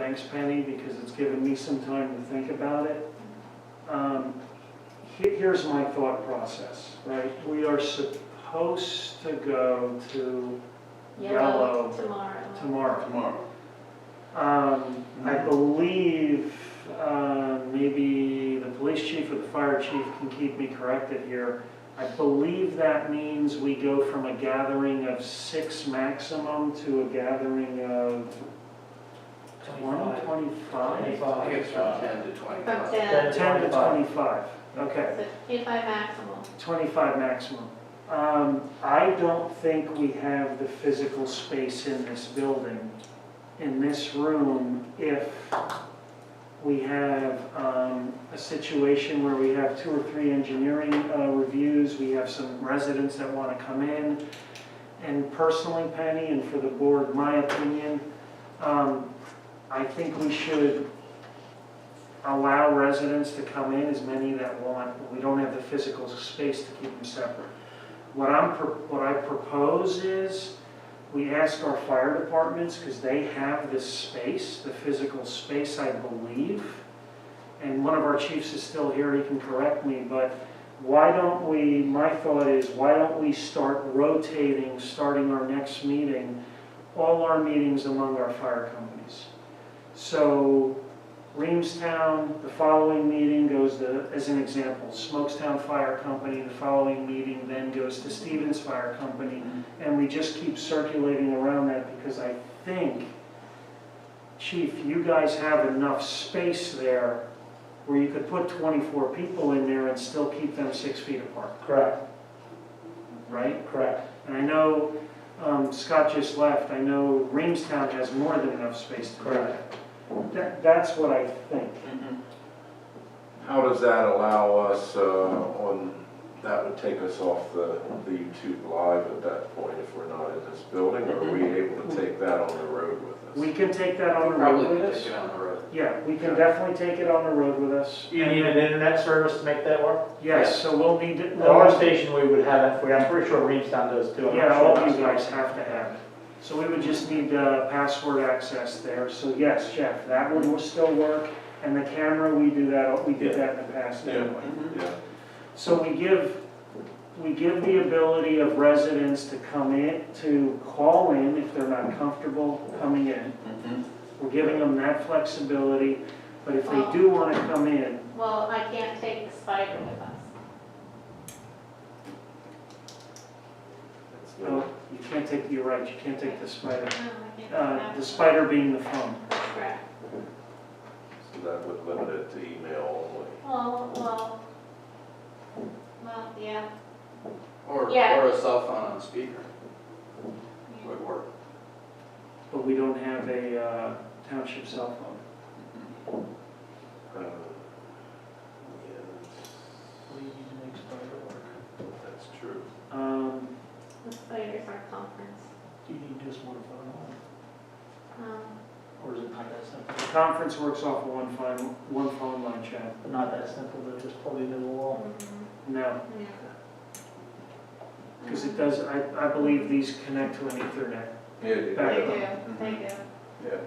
thanks, Penny, because it's given me some time to think about it. Here's my thought process, right? We are supposed to go to Yellow tomorrow. I believe maybe the police chief or the fire chief can keep me corrected here. I believe that means we go from a gathering of 6 maximum to a gathering of 20, 25? I think it's from 10 to 25. 10 to 25, okay. So 25 maximum. 25 maximum. I don't think we have the physical space in this building, in this room, if we have a situation where we have 2 or 3 engineering reviews, we have some residents that want to come in. And personally, Penny, and for the board, my opinion, I think we should allow residents to come in, as many that want. We don't have the physical space to keep them separate. What I propose is we ask our fire departments, because they have this space, the physical space, I believe, and one of our chiefs is still here, he can correct me, but why don't we, my thought is, why don't we start rotating, starting our next meeting, all our meetings among our fire companies. So Reamstown, the following meeting goes to, as an example, Smokestown Fire Company, the following meeting then goes to Stevens Fire Company, and we just keep circulating around that, because I think, Chief, you guys have enough space there where you could put 24 people in there and still keep them 6 feet apart. Correct. Right? Correct. And I know Scott just left. I know Reamstown has more than enough space to do that. That's what I think. How does that allow us that would take us off the YouTube Live at that point if we're not in this building? Or are we able to take that on the road with us? We can take that on the Probably road could with take it us. on the road. Yeah, we can definitely take it on the road with us. You need an internet service to make that work? Yes, so we'll need to. At our station, we would have it for you. I'm pretty sure Reamstown does too. I'm not Yeah, sure all about you guys Stevens. have to have it. So we would just need password access there. So yes, Jeff, that one will still work. And the camera, we do that. We did that in the past anyway. Yeah. So we give the ability of residents to come in, to call in if they're not comfortable coming in. We're giving them that flexibility. But if they do want to come in, Well, I can't take the spider with us. oh, you can't take, you're right, you can't take the spider. No, I can't. The spider being the phone. That's correct. So that would limit it to email only. Well, yeah. Or Yeah. or a cell phone on speaker would work. But we don't have a township cell phone. Yeah, What do you need to make spider work? that's true. The spider's our conference. Do you need just one phone line? Or is it not that simple? The conference works off of one phone line, Chad. But not that simple, but just plug into the wall. No, Yeah. because it does, I believe these connect to an Ethernet. Yeah, They do. yeah.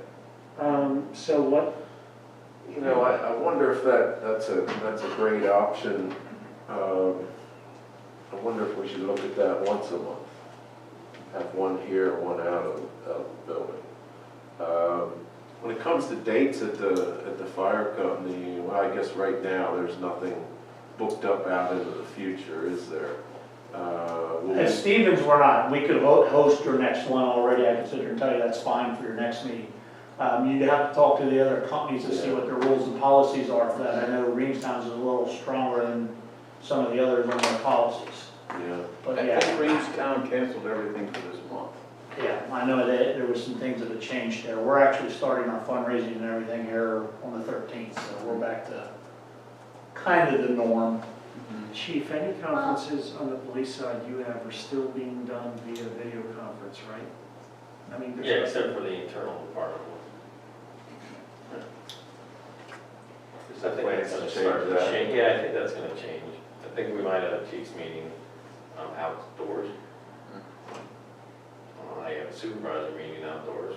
So what, You know, I wonder if that's a great option. I wonder if we should look at that once a month. Have one here, one out of the building. When it comes to dates at the fire company, well, I guess right now there's nothing booked up out into the future, is there? At Stevens, we're not. We could host your next one already. I can sit here and tell you that's fine for your next meeting. You'd have to talk to the other companies to see what their rules and policies are for that. I know Reamstown's is a little stronger than some of the others on their policies. Yeah. But I yeah, think Reamstown canceled everything for this month. yeah, I know that there was some things that have changed there. We're actually starting our fundraising and everything here on the 13th, so we're back to kind of the norm. Chief, any conferences on the police side you have are still being done via video conference, right? I mean, Yeah, except for the internal department one. I think that's gonna start to change. Yeah, I think that's gonna change. I think we might have a chief's meeting outdoors. I have supervisor meeting outdoors.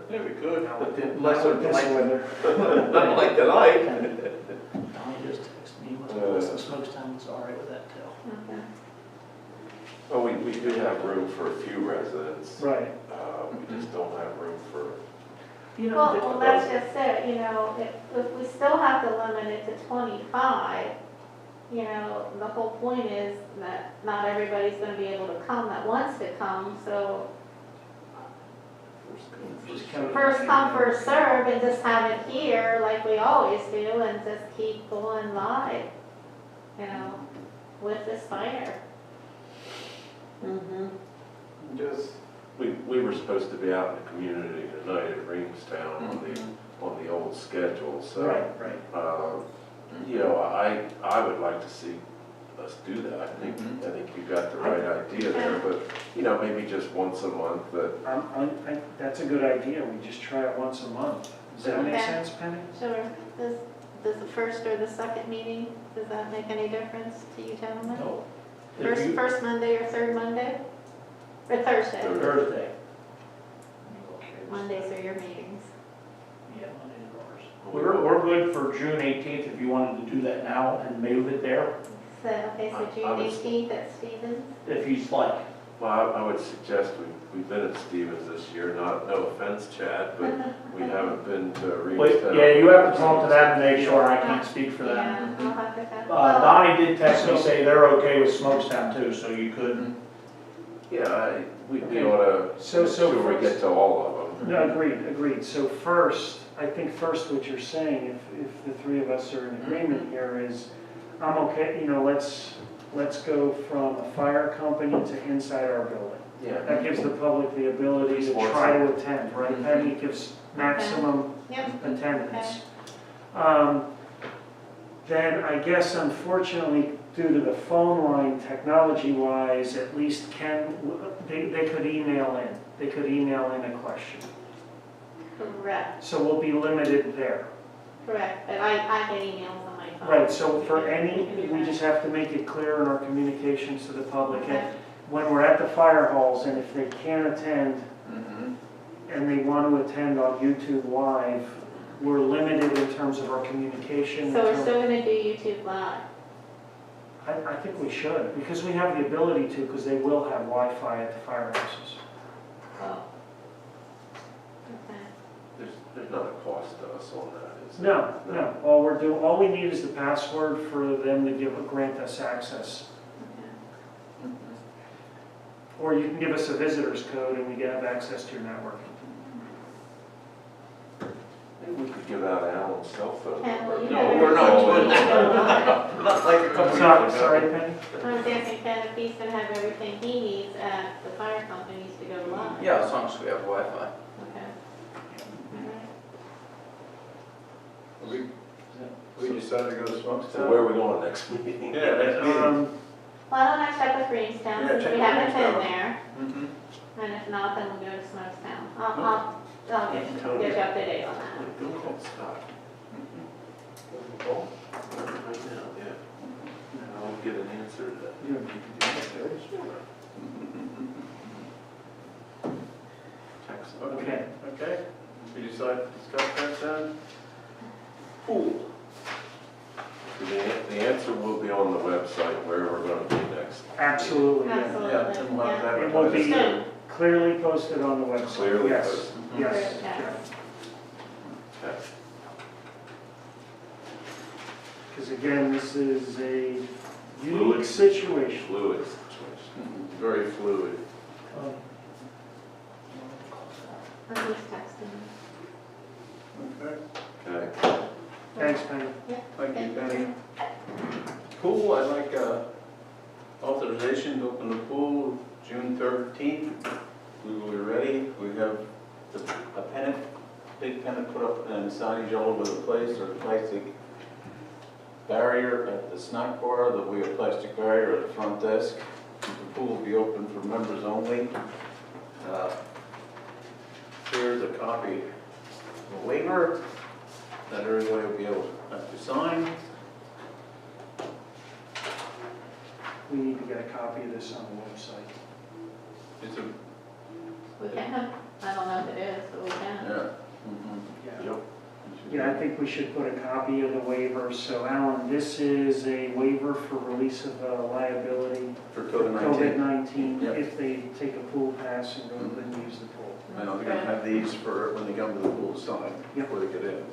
Yeah, we could, but then Not less with of this like, weather. not like tonight. Donnie just texted me, was the Smokestown was all right with that too. Okay. Well, we do have room for a few residents. Right. We just don't have room for, You know, Well, that's just it, you know, if we still have to limit it to 25, you know, the whole point is that not everybody's gonna be able to come that wants to come, so first come, first serve, and just have it here like we always do, and just keep going live, you know, with this fire. Just, we were supposed to be out in the community tonight at Reamstown on the old schedule, so. right. You know, I would like to see us do that. I think you got the right idea there, but, you know, maybe just once a month that, That's a good idea, we just try it once a month. Does that make Okay. sense, Penny? Sure, does the first or the second meeting, does that make any difference to you gentlemen? No. If you- First Monday or third Monday? Or Thursday? Thursday. Mondays are your meetings. Yeah, Monday's ours. We're good for June 18th if you wanted to do that now and move it there, So, okay, so I June was- 18th at Stevens? if you'd like. well, I would suggest we've been at Stevens this year, no offense, Chad, but we haven't been to Wait, Reamstown. yeah, you have to talk to them and make sure, I can't speak for them. Yeah, I'll have to have. Donnie did text me, say they're okay with Smokestown too, so you could. Yeah, we Okay. ought to, So make sure we first- get to all of them. No, agreed. So first, I think first what you're saying, if the three of us are in agreement here is, I'm okay, you know, let's go from a fire company to inside our building. Yeah. That gives the public the ability to Once try a- to attend, right? Penny gives maximum Yep, attendance. Then I guess unfortunately, due to the phone line technology-wise, at least they could email in. They could email in a question. correct, So we'll be limited there. correct, but I get emails on my phone. Right, so for any, we just have to make it clear in our communications to the public. Okay. And when we're at the fire halls, and if they can't attend, and they want to attend on YouTube Live, we're limited in terms of our communication. So we're still gonna do YouTube Live? I think we should, because we have the ability to, because they will have Wi-Fi at the firehouses. Oh. Okay. There's not a cost to us on that, is there? No, all we need is the password for them to grant us access. Okay. Or you can give us a visitor's code and we can have access to your network. Maybe we could give out Alan's cell phone Yeah, well, number. you No, better- we're not doing that. Not like a couple years ago. Sorry, Penny? I was asking Ken if he's gonna have everything he needs at the fire companies to go live. Yeah, as long as we have Wi-Fi. Okay. All right. We decided to go to So Smokestown. where are we going next meeting? Yeah, next meeting. Why don't I check with Reamstown, Yeah, since check we with haven't been Reamstown. there, and if not, then we'll go to Smokestown. I'll get you up to date on that. Go call Scott. Call? Right now, yeah. I'll get an answer to that. Text. Okay. Okay, we decided to discuss that then? Pool. The answer will be on the website where we're going to be next. Absolutely, yeah. Absolutely. Yeah, Tim will have that It will be Soon. clearly posted on the website. Clearly Yes, posted. yes. Yeah. Okay. Because again, this is a unique Fluid. situation. Fluid situation. Very fluid. Or he's texting me. Okay. Okay. Thanks, Penny. Thank you, Penny. Pool, I'd like authorization to open the pool June 13th. We will be ready. We have a pennant, big pennant put up and signage all over the place, or plastic barrier at the snack bar. There'll be a plastic barrier at the front desk. The pool will be open for members only. Here's a copy of the waiver that everybody will be able to sign. We need to get a copy of this on the website. It's a, We can, I don't know if it is, but we can. Yeah. Yeah. Yep. Yeah, I think we should put a copy of the waiver. So Alan, this is a waiver for release of liability For for COVID-19. COVID-19 Yep. if they take a pool pass and go and use the pool. I know they're gonna have these for when they come to the pool sign Yep. before they get in.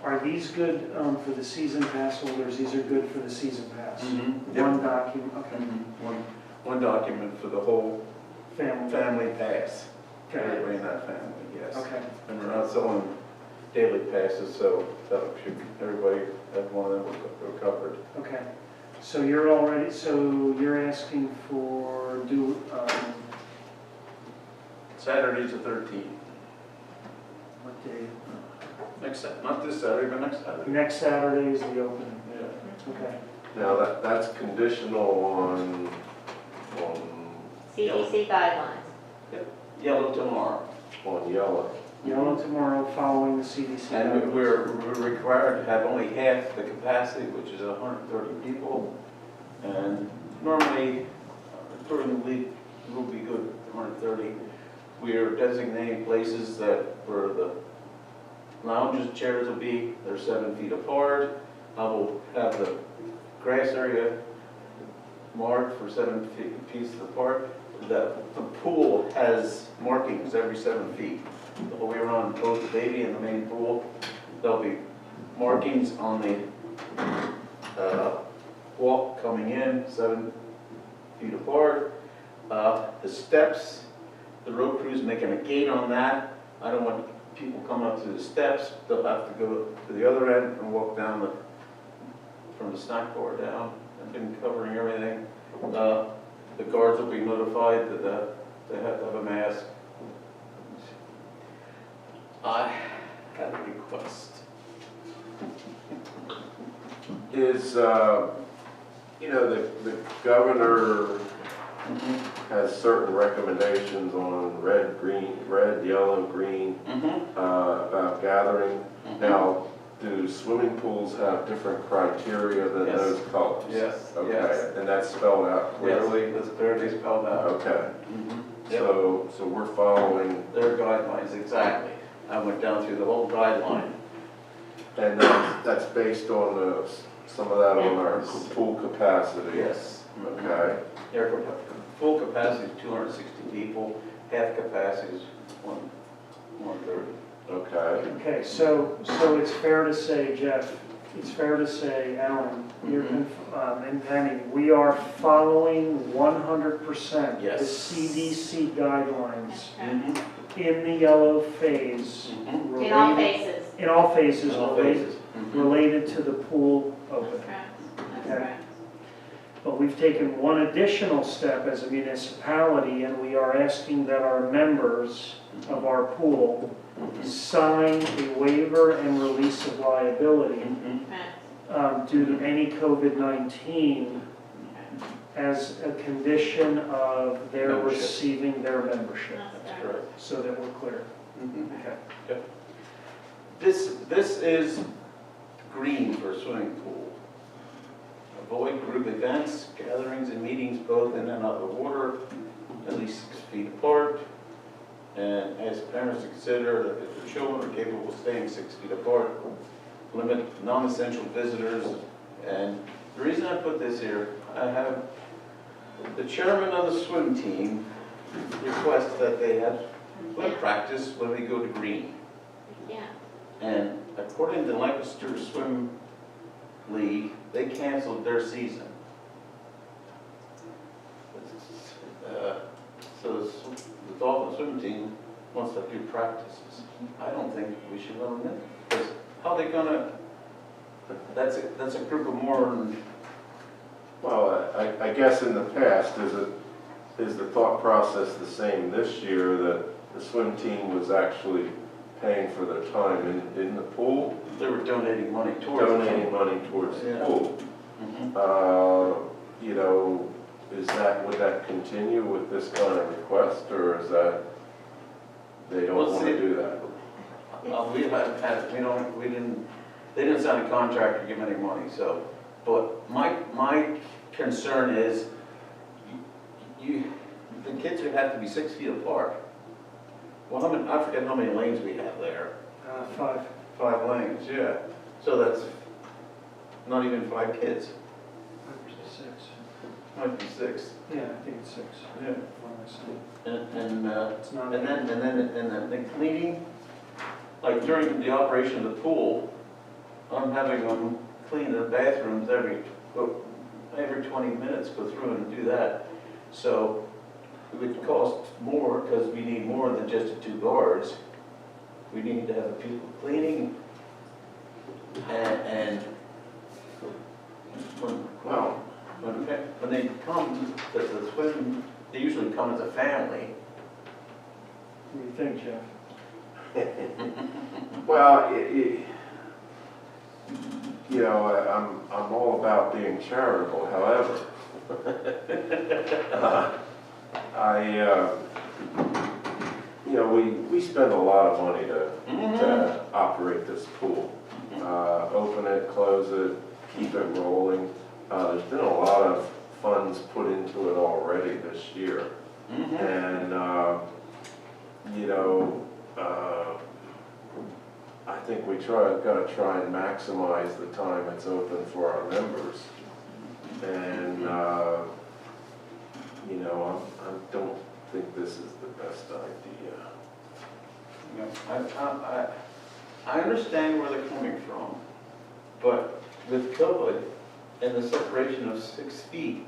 Are these good for the season pass holders? These are good for the season pass? Yep. One document, okay, One document for the whole family, family pass. okay, Everybody in that family, yes. okay. And we're not selling daily passes, so that should, everybody, that one of them will covered. Okay, so you're already, so you're asking for Saturday's the 13th. what day? Not this Saturday, but next Saturday. Next Saturday is the opening, Yeah. okay. Now, that's conditional on CDC guidelines. Yellow tomorrow. yellow. Yellow tomorrow following the CDC. And guidelines. we're required to have only half the capacity, which is 130 people. And normally, during the week, we'll be good, 130. We are designating places that where the lounges, chairs will be, they're 7 feet apart. I will have the grass area marked for 7 feet apart. The pool has markings every 7 feet. The whole way around both the baby and the main pool, there'll be markings on the walk coming in, 7 feet apart. The steps, the road crew's making a gate on that. I don't want people coming up to the steps. They'll have to go to the other end and walk down from the snack bar down. I've been covering everything. The guards will be notified that they have to have a mask. I had a request. Is, the governor has certain recommendations on red, yellow, green, about gathering. Now, do swimming pools have different criteria than Yes. those colors? Yes, Okay, yes. and that's spelled out clearly? Yes, that's clearly spelled out. Okay, Yep. so we're following, Their guidelines, exactly. I went down through the whole guideline. and that's based on some of that on our pool capacity? Yes. Okay, Full capacity is 260 people, half capacity is 130. okay. Okay, so it's fair to say, Jeff, it's fair to say, Alan, you're, and Penny, we are following 100% the Yes. CDC guidelines Okay. in the yellow phase. In all related- phases. In all phases, In all related, phases. related to the pool That's opening. correct. That's Okay. correct. But we've taken one additional step as a municipality, and we are asking that our members of our pool sign a waiver and release of liability Right. due to any COVID-19 as a condition of their Membership. receiving their membership, That's That's correct. correct. so that we're clear. Okay. This is green for a swimming pool. Avoid group events, gatherings and meetings both in and out of the water, at least 6 feet apart. And as parents consider that if the children are capable of staying 6 feet apart, limit non-essential visitors. And the reason I put this here, I have the chairman of the swim team request that they have swim practice when we go to green. Yeah. And according to Lancaster Swim League, they canceled their season. So the Dolphin swim team wants to do practices. I don't think we should let them in, because how they gonna, that's a group of more than, Well, I guess in the past, is the thought process the same this year that the swim team was actually paying for their time in the pool? they were donating money towards. Donating money towards the Yeah. pool. Mhm. Would that continue with this kind of request, or is that, they don't Well, want see- to do that? We haven't had, they didn't sign a contract or give any money, so, but my concern is, the kids would have to be 6 feet apart. Well, I forget how many lanes we have there. 5. 5 lanes, yeah. So that's not even 5 kids, 6. might be 6. Yeah, I think it's 6. Yeah. What am I saying? And It's not. and then the cleaning, like during the operation of the pool, I'm having them clean the bathrooms every 20 minutes, go through and do that. So it would cost more because we need more than just the 2 guards. We need to have the people cleaning and when they come to the swim, they usually come as a family. What do you think, Jeff? Well, you know, I'm all about being charitable, however. You know, we spend a lot of money to operate this pool. Open it, close it, keep it rolling. There's been a lot of funds put into it already this year. And, you know, I think we gotta try and maximize the time it's open for our members. And, you know, I don't think this is the best idea. You know, I understand where they're coming from, but with COVID and the separation of 6 feet,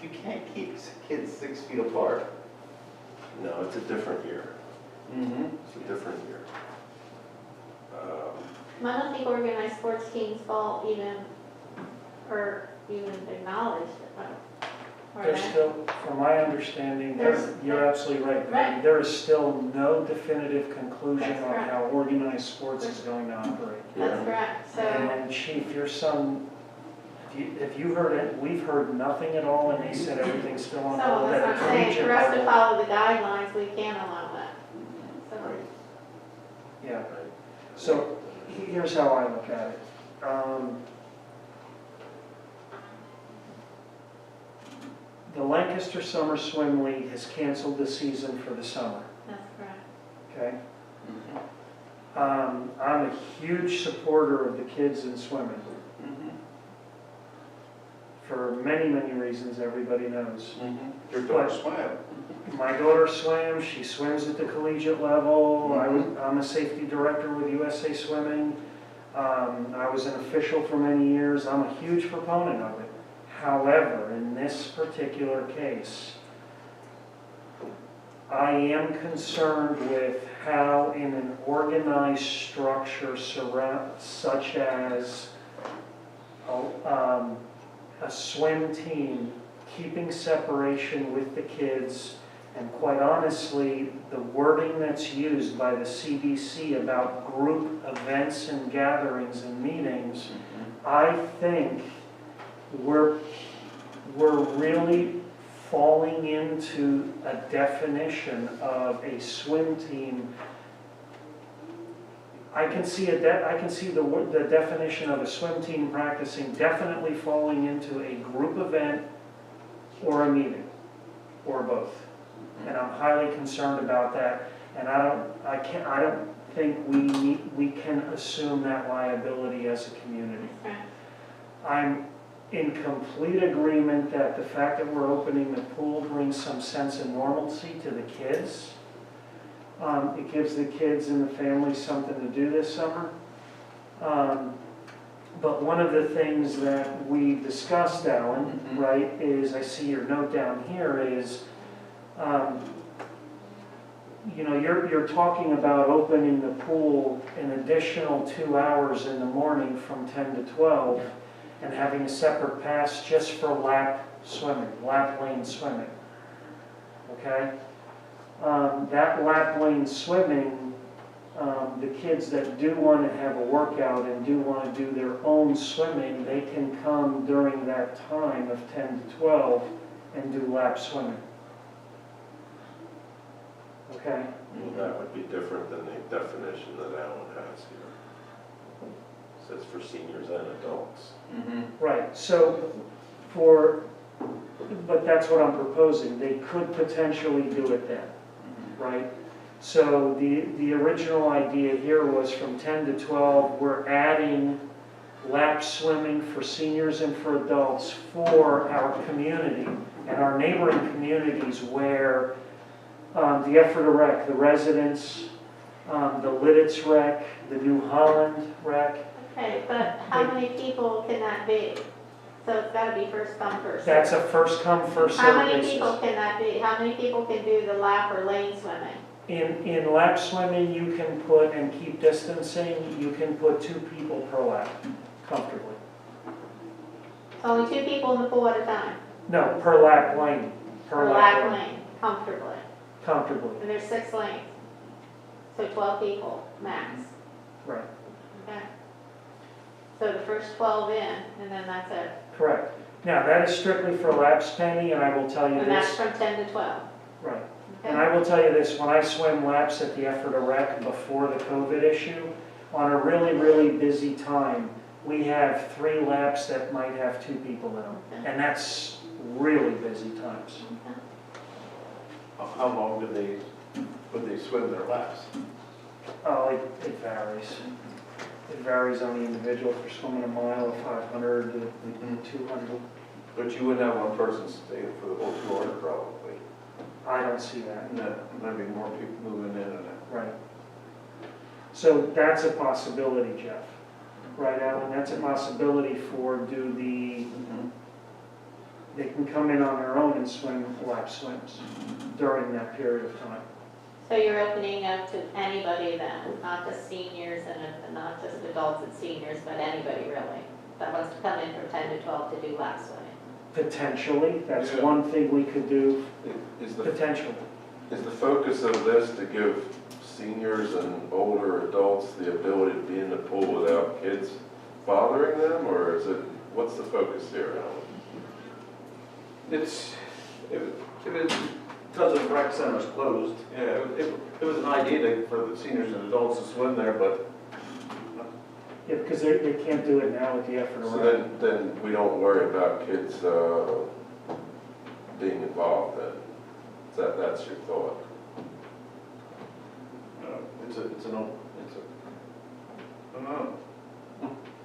you can't keep kids 6 feet apart. No, it's a different year. It's a different year. I don't think organized sports teams fall even acknowledged. Or There's that. still, from my understanding, you're absolutely right. Right. There is still no definitive conclusion That's on correct. how organized sports is going to operate. That's correct, so, And Chief, your son, have you heard it? We've heard nothing at all, and they said everything's still on hold that's at what a I'm saying, collegiate for us to level. follow the guidelines, we can't allow that. So, Yeah, so here's how I look at it. The Lancaster Summer Swim League has canceled the season for the summer, that's correct. okay? I'm a huge supporter of the kids in swimming, for many, many reasons everybody knows. Your daughter swam. My daughter swams, she swims at the collegiate level. I'm a safety director with USA Swimming. I was an official for many years. I'm a huge proponent of it. However, in this particular case, I am concerned with how in an organized structure such as a swim team, keeping separation with the kids, and quite honestly, the wording that's used by the CDC about group events and gatherings and meetings, I think we're really falling into a definition of a swim team. I can see the definition of a swim team practicing definitely falling into a group event or a meeting, or both. And I'm highly concerned about that. And I don't think we can assume that liability as a community. Okay. I'm in complete agreement that the fact that we're opening the pool brings some sense of normalcy to the kids. It gives the kids and the families something to do this summer. But one of the things that we discussed, Alan, right, is, I see your note down here, is, you know, you're talking about opening the pool an additional 2 hours in the morning from 10 to 12 and having a separate pass just for lap lane swimming, okay? That lap lane swimming, the kids that do want to have a workout and do want to do their own swimming, they can come during that time of 10 to 12 and do lap swimming. Okay? Well, that would be different than the definition that Alan has here. It says for seniors and adults. Right, so for But that's what I'm proposing. They could potentially do it then, right? So the original idea here was from 10 to 12, we're adding lap swimming for seniors and for adults for our community and our neighboring communities where the Ephrata Rec, the residents, the Lidditz Rec, the New Holland Rec. Okay, but how many people can that be? So it's gotta be first come, first served. That's a first come, first How served many basis. people can that be? How many people can do the lap or lane swimming? In lap swimming, you can put, and keep distancing, you can put 2 people per lap comfortably. Only 2 people in the pool at a time, No, per lap lane. or lap lane, comfortably. Comfortably, And there's 6 lanes. So 12 people, max. right, Okay. So the first 12 in, and then that's it. correct. Now, that is strictly for laps, Penny, and I will tell you And that's this, from 10 to 12. right. And Okay? I will tell you this, when I swim laps at the Ephrata Rec before the COVID issue, on a really, really busy time, we have 3 laps that might have 2 people in them. Okay. And that's really busy times. Okay. How long would they swim their laps? Oh, it varies. It varies on the individual. If you're swimming a mile of 500 to 200, But you wouldn't have one person stay for the whole 2 hours probably. I don't see that. And there'd be more people moving in and out. Right. So that's a possibility, Jeff. Right, Alan? That's a possibility for they can come in on their own and swim lap swims during that period of time. So you're opening up to anybody then, not just seniors and not just adults and seniors, but anybody really, that wants to come in from 10 to 12 to do lap swimming? Potentially, that's Yeah. one thing we could do, Is potentially. the focus of this to give seniors and older adults the ability to be in the pool without kids bothering them, or is it, what's the focus here, Alan? It's, it was, because the rec center's closed, yeah, it was an idea for the seniors and adults to swim there, but Yeah, because they can't do it now with the effort So around. then we don't worry about kids being involved then? That's your thought? it's a, I don't know.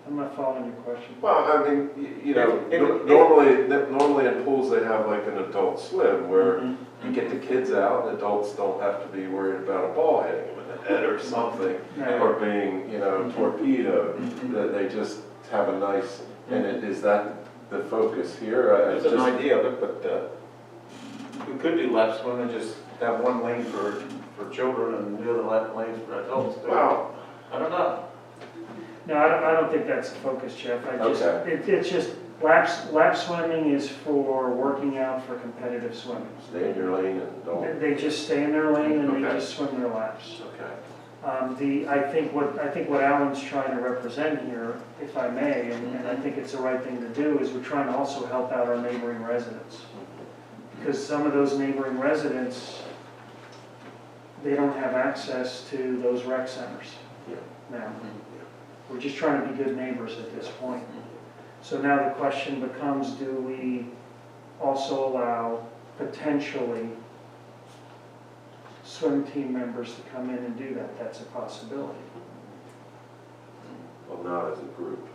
I'm not following your question. Well, I mean, you know, If- normally in pools, they have like an adult swim where you get the kids out, and adults don't have to be worried about a ball hitting them in the head or something, No. or being, you know, torpedoed, that they just have a nice, and is that the focus here? There's an idea of it, but we could do lap swim and just have one lane for children and the other lanes for adults. Well, I don't know. No, I don't think that's the focus, Jeff. Okay. It's just, lap swimming is for working out for competitive swimming. stay in your lane and don't, They just stay in their lane and they Okay. just swim their laps. okay. I think what Alan's trying to represent here, if I may, and I think it's the right thing to do, is we're trying to also help out our neighboring residents. Because some of those neighboring residents, they don't have access to those rec centers now. We're just trying to be good neighbors at this point. So now the question becomes, do we also allow potentially swim team members to come in and do that? That's a possibility, Well, not as a group,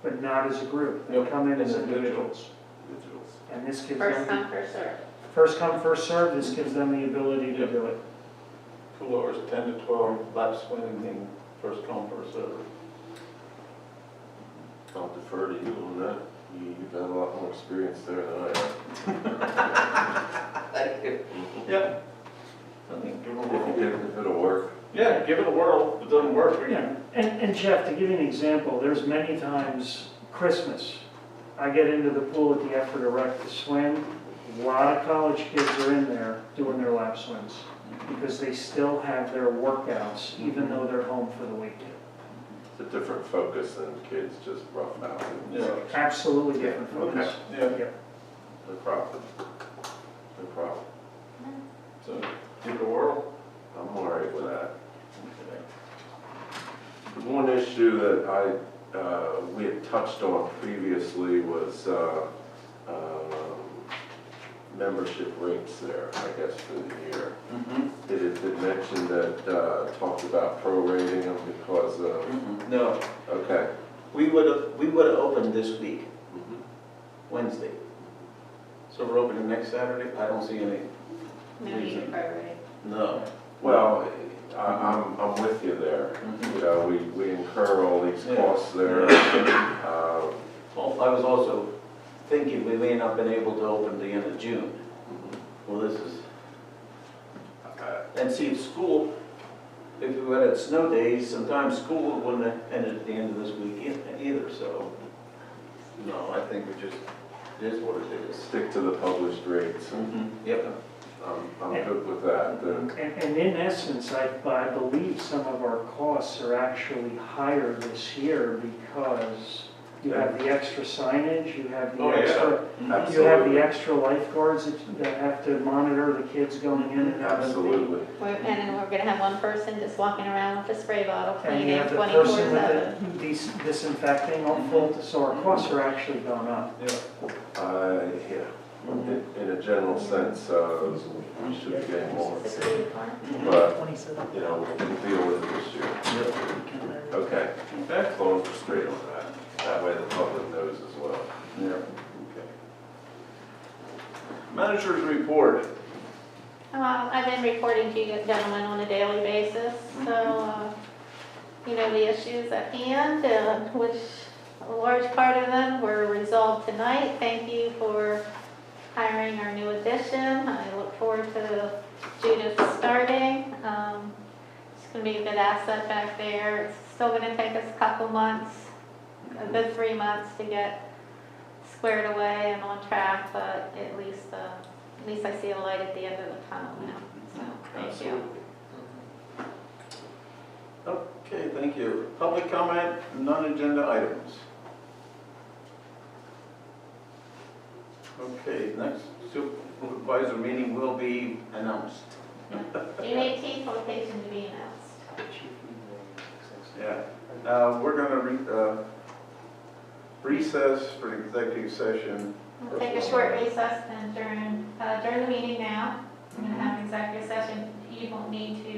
but not as a group. They Nope, come in as individual. individuals. individuals. And this gives First them, come, first served. first come, first served, this gives them the ability to do it. Pool hours 10 to 12, lap swimming, and first come, first served. I'll defer to you on that. You've had a lot more experience there than I have. Thank you. Yeah. I think give it a whirl. If it'll work. Yeah, give it a whirl. If it doesn't work, we Yeah, and Jeff, to give you an example, there's many times, Christmas, I get into the pool at the Ephrata Rec to swim. A lot of college kids are in there doing their lap swims because they still have their workouts even though they're home for the weekend. It's a different focus than kids just rough out. Yeah. Absolutely different focus. Yeah. Yep. No problem. No problem. So give it a whirl. I'm all right with that. One issue that we had touched on previously was membership rates there, I guess, for the year. Mhm. Did it mention that, talked about prorating them because of, No, okay. we would've opened this week, Mhm. Wednesday. So we're opening next Saturday? I don't see any, No need for prorating. no. Well, I'm with you there. Mhm. You know, we incur all these Yeah. costs there. Well, I was also thinking we may not have been able to open the end of June. Well, this is, and see, school, if we had snow days, sometimes school wouldn't have ended at the end of this week either, so. No, I think we just, it is what it is. Stick to the published rates. Yep. I'm good with that. And in essence, I believe some of our costs are actually higher this year because you have the extra signage, you have the Oh, yeah. extra, you have Absolutely. the extra lifeguards that have to monitor the kids going in and out of the. Absolutely. And then we're gonna have one person just walking around with a spray bottle And you cleaning have the 24/7. person with the disinfecting all full, so our costs are actually going up. Yeah. In a general sense, we should be getting more. But, you know, we can deal with it this year. Okay. As long as we're straight on that. That way the public knows as well. Yeah. Okay. Manager's report. I've been reporting to you gentlemen on a daily basis, so, you know, the issues at hand, which a large part of them were resolved tonight. Thank you for hiring our new addition. I look forward to Judith starting. It's gonna be a good asset back there. It's still gonna take us a couple months, a good 3 months to get squared away and on track, but at least I see a light at the end of the tunnel now, so, thank you. Okay, thank you. Public comment, non-agenda items. Okay, next supervisor meeting will be announced. June 18th, location to be announced. Yeah. We're gonna recess for executive session. We'll take a short recess and during the meeting now, we're gonna have an executive session. You won't need to,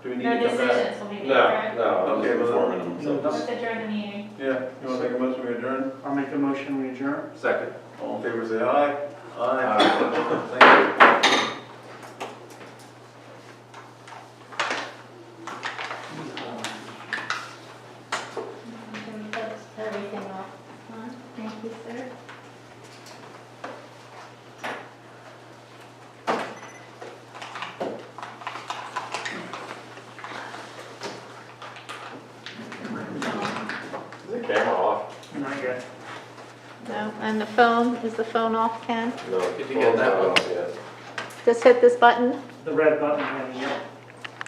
Do we need no to come back? decisions will be made, No, correct? no, I'm Okay, just well, informing them. so. Let's adjourn the meeting. Yeah, you wanna make a motion to adjourn? I'll make a motion, we adjourn. Second. All in favor, say aye. Aye. Thank you. That's everything off. Thank you, sir. Is the camera off? Not yet. No, and the phone, is the phone off, Ken? No. Did you get that one? Yeah. Just hit this button. The red button, honey, yep.